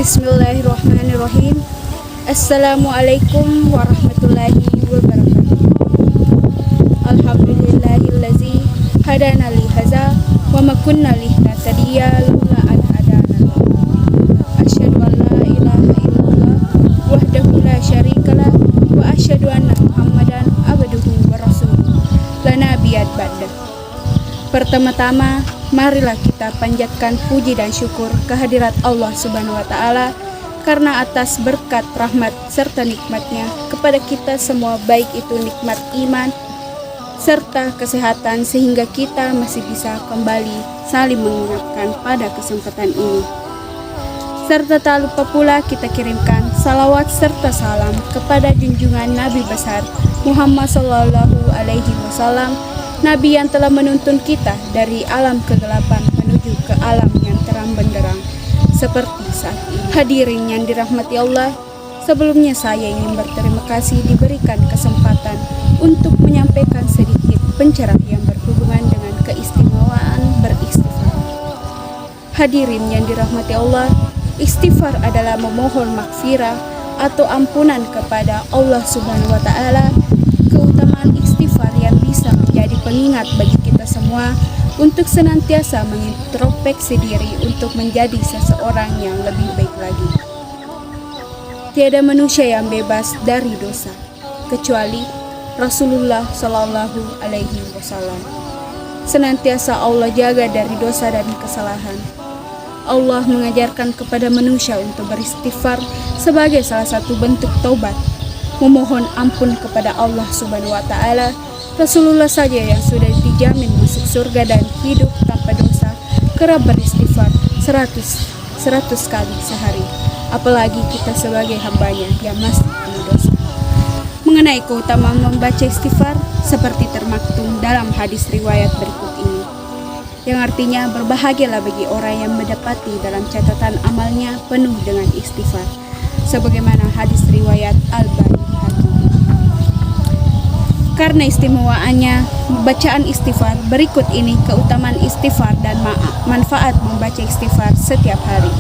Bismillahirrahmanirrahim. Assalamualaikum warahmatullahi wabarakatuh. Alhamdulillahillazi hadana li hadza wa ma kunna linahtadiya laula an hadana. Asyhadu an la ilaha illallah wahdahu la syarikalah wa asyhadu anna Muhammadan abduhu wa rasuluh. La nabiyya ba'da. Pertama-tama, marilah kita panjatkan puji dan syukur kehadirat Allah Subhanahu wa Ta'ala karena atas berkat, rahmat, serta nikmatnya kepada kita semua, baik itu nikmat iman serta kesehatan, sehingga kita masih bisa kembali saling mengingatkan pada kesempatan ini. Serta tak lupa pula kita kirimkan salawat serta salam kepada junjungan Nabi besar Muhammad Sallallahu Alaihi Wasallam, Nabi yang telah menuntun kita dari alam kegelapan menuju ke alam yang terang benderang seperti saat ini. Hadirin yang dirahmati Allah, sebelumnya saya ingin berterima kasih diberikan kesempatan untuk menyampaikan sedikit pencerah yang berhubungan dengan keistimewaan beristighfar. Hadirin yang dirahmati Allah, istighfar adalah memohon maghfirah atau ampunan kepada Allah Subhanahu wa Ta'ala. Keutamaan istighfar yang bisa menjadi pengingat bagi kita semua untuk senantiasa mengintrospeksi diri untuk menjadi seseorang yang lebih baik lagi. Tiada manusia yang bebas dari dosa kecuali Rasulullah Shallallahu Alaihi Wasallam. Senantiasa Allah jaga dari dosa dan kesalahan. Allah mengajarkan kepada manusia untuk beristighfar sebagai salah satu bentuk taubat, memohon ampun kepada Allah Subhanahu wa Ta'ala. Rasulullah saja yang sudah dijamin masuk surga dan hidup tanpa dosa kerap beristighfar 100 kali sehari, apalagi kita sebagai hambanya yang masih penuh dosa. Mengenai keutamaan membaca istighfar, seperti termaktum dalam hadis riwayat berikut ini, yang artinya berbahagialah bagi orang yang mendapati dalam catatan amalnya penuh dengan istighfar, sebagaimana hadis riwayat Al-Baihaqi. Karena istimewaannya bacaan istighfar, berikut ini keutamaan istighfar dan manfaat membaca istighfar setiap hari.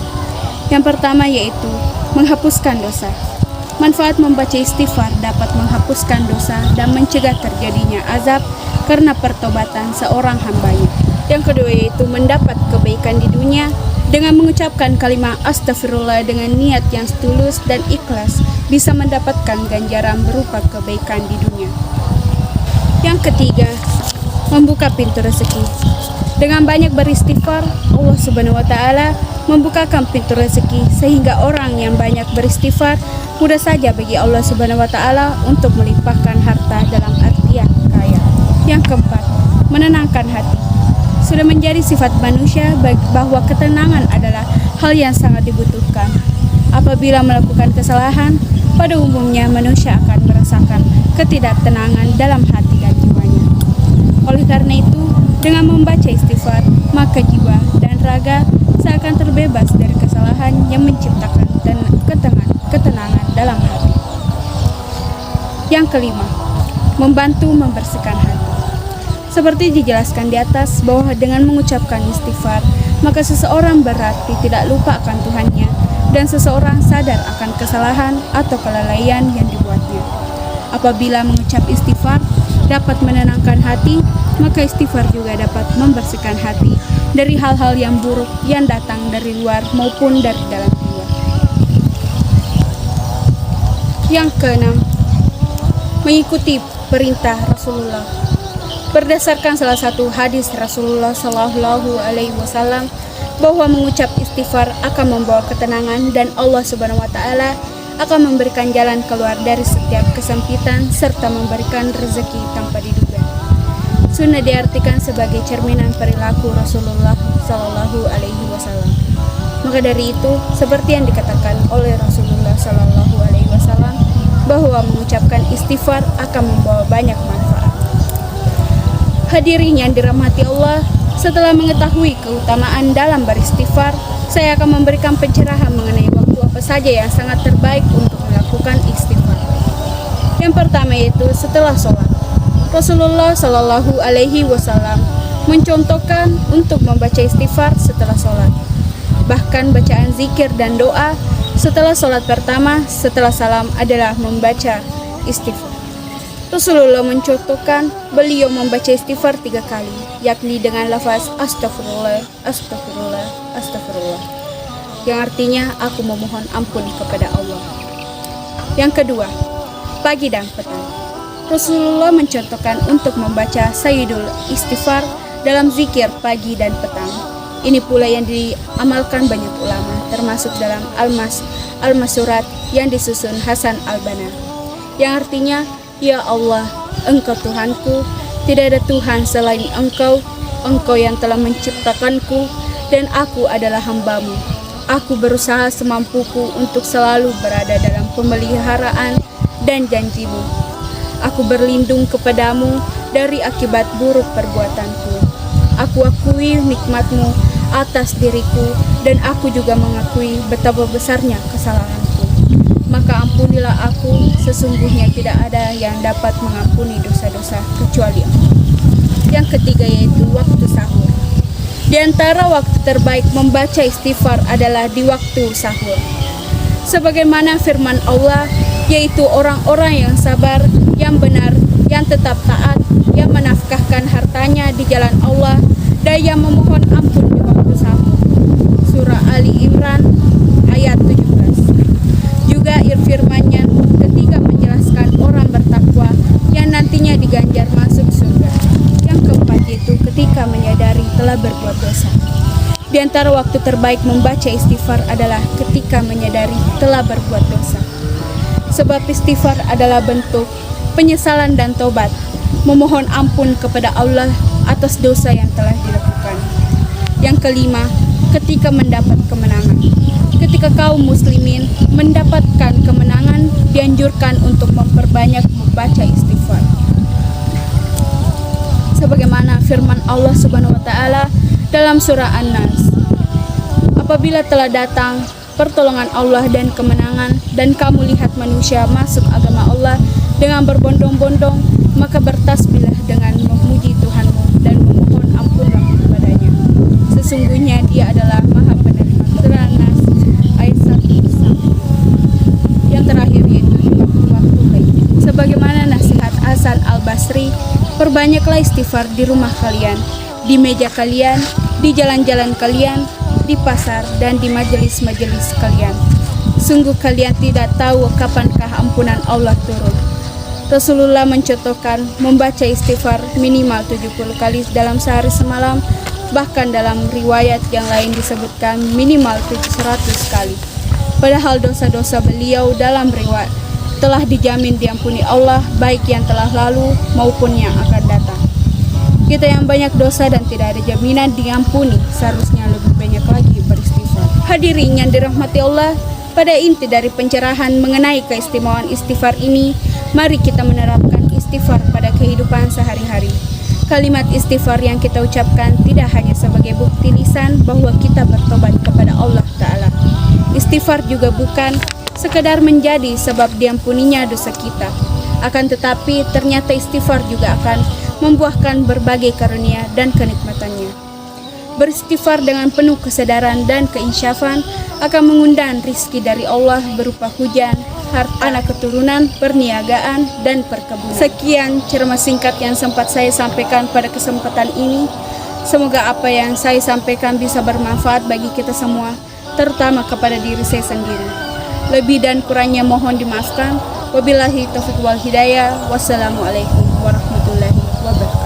Yang pertama yaitu menghapuskan dosa. Manfaat membaca istighfar dapat menghapuskan dosa dan mencegah terjadinya azab karena pertobatan seorang hambanya. Yang kedua yaitu mendapat kebaikan di dunia. Dengan mengucapkan kalimat astagfirullah dengan niat yang tulus dan ikhlas, bisa mendapatkan ganjaran berupa kebaikan di dunia. Yang ketiga, membuka pintu rezeki. Dengan banyak beristighfar, Allah Subhanahu wa Ta'ala membukakan pintu rezeki, sehingga orang yang banyak beristighfar mudah saja bagi Allah Subhanahu wa Ta'ala untuk melimpahkan harta dalam artian kaya. Yang keempat, menenangkan hati. Sudah menjadi sifat manusia bahwa ketenangan adalah hal yang sangat dibutuhkan. Apabila melakukan kesalahan, pada umumnya manusia akan merasakan ketidaktenangan dalam hati dan jiwanya. Oleh karena itu, dengan membaca istighfar, maka jiwa dan raga seakan terbebas dari kesalahan yang menciptakan ketenangan dalam hati. Yang kelima, membantu membersihkan hati. Seperti dijelaskan di atas bahwa dengan mengucapkan istighfar, maka seseorang berarti tidak lupa akan Tuhannya dan seseorang sadar akan kesalahan atau kelalaian yang dibuatnya. Apabila mengucap istighfar dapat menenangkan hati, maka istighfar juga dapat membersihkan hati dari hal-hal yang buruk yang datang dari luar maupun dari dalam jiwa. Yang keenam, mengikuti perintah Rasulullah. Berdasarkan salah satu hadis Rasulullah Shallallahu Alaihi Wasallam bahwa mengucap istighfar akan membawa ketenangan dan Allah Subhanahu wa Ta'ala akan memberikan jalan keluar dari setiap kesempitan serta memberikan rezeki tanpa diduga. Sunnah diartikan sebagai cerminan perilaku Rasulullah Shallallahu Alaihi Wasallam. Maka dari itu, seperti yang dikatakan oleh Rasulullah Shallallahu Alaihi Wasallam bahwa mengucapkan istighfar akan membawa banyak manfaat. Hadirin yang dirahmati Allah, setelah mengetahui keutamaan dalam beristighfar, saya akan memberikan pencerahan mengenai waktu apa saja yang sangat terbaik untuk melakukan istighfar. Yang pertama yaitu setelah sholat. Rasulullah Shallallahu Alaihi Wasallam mencontohkan untuk membaca istighfar setelah sholat. Bahkan bacaan zikir dan doa setelah sholat pertama setelah salam adalah membaca istighfar. Rasulullah mencontohkan beliau membaca istighfar 3 kali, yakni dengan lafaz astagfirullah, astagfirullah, astagfirullah, yang artinya aku memohon ampun kepada Allah. Yang kedua, pagi dan petang. Rasulullah mencontohkan untuk membaca sayyidul istighfar dalam zikir pagi dan petang. Ini pula yang diamalkan banyak ulama, termasuk dalam Al-Masurat yang disusun Hasan Al-Banna, yang artinya, ya Allah, Engkau Tuhanku, tidak ada Tuhan selain Engkau, Engkau yang telah menciptakanku, dan aku adalah hamba-Mu. Aku berusaha semampuku untuk selalu berada dalam pemeliharaan dan janji-Mu. Aku berlindung kepadamu dari akibat buruk perbuatanku. Aku akui nikmat-Mu atas diriku, dan aku juga mengakui betapa besarnya kesalahanku. Maka ampunilah aku, sesungguhnya tidak ada yang dapat mengampuni dosa-dosa kecuali Engkau. Yang ketiga yaitu waktu sahur. Di antara waktu terbaik membaca istighfar adalah di waktu sahur. Sebagaimana firman Allah, yaitu orang-orang yang sabar, yang benar, yang tetap taat, yang menafkahkan hartanya di jalan Allah, dan yang memohon ampun di waktu sahur. Surah Ali Imran ayat 17. Juga firman-Nya ketika menjelaskan orang bertakwa yang nantinya diganjar masuk surga. Yang keempat yaitu ketika menyadari telah berbuat dosa. Di antara waktu terbaik membaca istighfar adalah ketika menyadari telah berbuat dosa. Sebab istighfar adalah bentuk penyesalan dan taubat, memohon ampun kepada Allah atas dosa yang telah dilakukan. Yang kelima, ketika mendapat kemenangan. Ketika kaum muslimin mendapatkan kemenangan, dianjurkan untuk memperbanyak membaca istighfar. Sebagaimana firman Allah Subhanahu wa taala dalam surah An-Nas, apabila telah datang pertolongan Allah dan kemenangan, dan kamu lihat manusia masuk agama Allah dengan berbondong-bondong, maka bertasbihlah dengan memuji Tuhanmu dan memohon ampunlah kepadanya. Sesungguhnya Dia adalah Maha Penerima. Surah An-Nas ayat 1. Yang terakhir yaitu di waktu baik. Sebagaimana nasihat Hasan Al-Basri, perbanyaklah istighfar di rumah kalian, di meja kalian, di jalan-jalan kalian, di pasar, dan di majelis-majelis kalian. Sungguh kalian tidak tahu kapankah ampunan Allah turun. Rasulullah mencontohkan membaca istighfar minimal 70 kali dalam sehari semalam, bahkan dalam riwayat yang lain disebutkan minimal 700 kali. Padahal dosa-dosa beliau dalam riwayat telah dijamin diampuni Allah, baik yang telah lalu maupun yang akan datang. Kita yang banyak dosa dan tidak ada jaminan diampuni, seharusnya lebih banyak lagi beristighfar. Hadirin yang dirahmati Allah, pada inti dari pencerahan mengenai keistimewaan istighfar ini, mari kita menerapkan istighfar pada kehidupan sehari-hari. Kalimat istighfar yang kita ucapkan tidak hanya sebagai bukti lisan bahwa kita bertobat kepada Allah Ta'ala. Istighfar juga bukan sekedar menjadi sebab diampuninya dosa kita. Akan tetapi ternyata istighfar juga akan membuahkan berbagai karunia dan kenikmatannya. Beristighfar dengan penuh kesadaran dan keinsyafan akan mengundang rizki dari Allah berupa hujan, harta, anak keturunan, perniagaan, dan perkebunan. Sekian ceramah singkat yang sempat saya sampaikan pada kesempatan ini. Semoga apa yang saya sampaikan bisa bermanfaat bagi kita semua, terutama kepada diri saya sendiri. Lebih dan kurangnya mohon dimaafkan. Wabillahi taufiq wal hidayah. Wassalamualaikum warahmatullahi wabarakatuh.